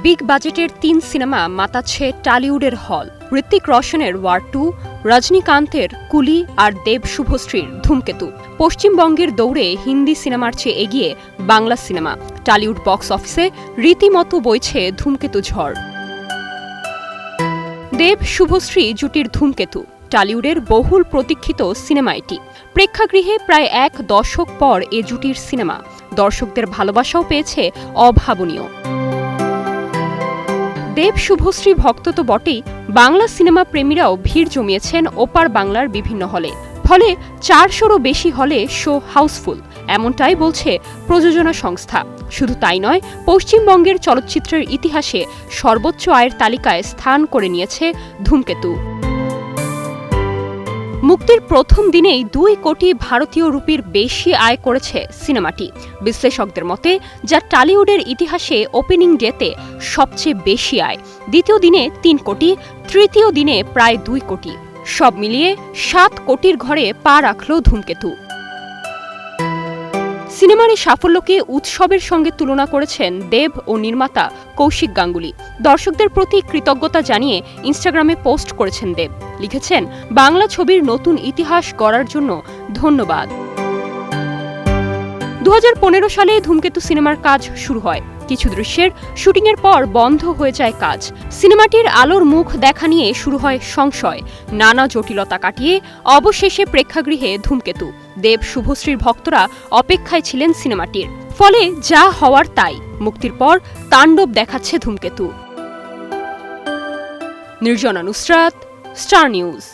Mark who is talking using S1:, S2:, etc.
S1: Big বাজেটের ৩ cinema মাতাচ্ছে টলিউডের হল। Hrithik রোশনের war 2, রজনীকান্তের কুলি আর দেব শুভশ্রীর ধূমকেতু। পশ্চিমবঙ্গের দৌড়ে হিন্দি সিনেমার চেয়ে এগিয়ে বাংলা সিনেমা। টলিউড বক্স অফিসে রীতিমতো বইছে ধূমকেতু ঝড়। দেব শুভশ্রী জুটির ধূমকেতু টলিউডের বহুল প্রতীক্ষিত সিনেমা এটি। প্রেক্ষাগৃহে প্রায় ১ দশক পর এ জুটির সিনেমা দর্শকদের ভালোবাসাও পেয়েছে অভাবনীয়। দেব শুভশ্রী ভক্ত তো বটেই, বাংলা সিনেমা প্রেমীরাও ভিড় জমিয়েছেন ওপার বাংলার বিভিন্ন হলে। ফলে ৪০০রও বেশি হলে শো হাউসফুল, এমনটাই বলছে প্রযোজনা সংস্থা। শুধু তাই নয়, পশ্চিমবঙ্গের চলচ্চিত্রের ইতিহাসে সর্বোচ্চ আয়ের তালিকায় স্থান করে নিয়েছে ধূমকেতু। মুক্তির প্রথম দিনেই ২ কোটি ভারতীয় রুপির বেশি আয় করেছে সিনেমাটি বিশ্লেষকদের মতে, যা টলিউডের ইতিহাসে ওপেনিং ডেতে সবচেয়ে বেশি আয়। দ্বিতীয় দিনে ৩ কোটি, তৃতীয় দিনে প্রায় ২ কোটি। সব মিলিয়ে ৭ কোটির ঘরে পা রাখল ধূমকেতু। সিনেমার এই সাফল্যকে উৎসবের সঙ্গে তুলনা করেছেন দেব ও নির্মাতা কৌশিক গাঙ্গুলি। দর্শকদের প্রতি কৃতজ্ঞতা জানিয়ে ইনস্টাগ্রামে পোস্ট করেছেন দেব। লিখেছেন, বাংলা ছবির নতুন ইতিহাস গড়ার জন্য ধন্যবাদ। ২০১৫ সালে ধূমকেতু সিনেমার কাজ শুরু হয়। কিছু দৃশ্যের শুটিংয়ের পর বন্ধ হয়ে যায় কাজ। সিনেমাটির আলোর মুখ দেখা নিয়ে শুরু হয় সংশয়। নানা জটিলতা কাটিয়ে অবশেষে প্রেক্ষাগৃহে ধূমকেতু। দেব শুভশ্রীর ভক্তরা অপেক্ষায় ছিলেন সিনেমাটির। ফলে যা হওয়ার তাই, মুক্তির পর তাণ্ডব দেখাচ্ছে ধূমকেতু। Nirjona Nusrat, star news.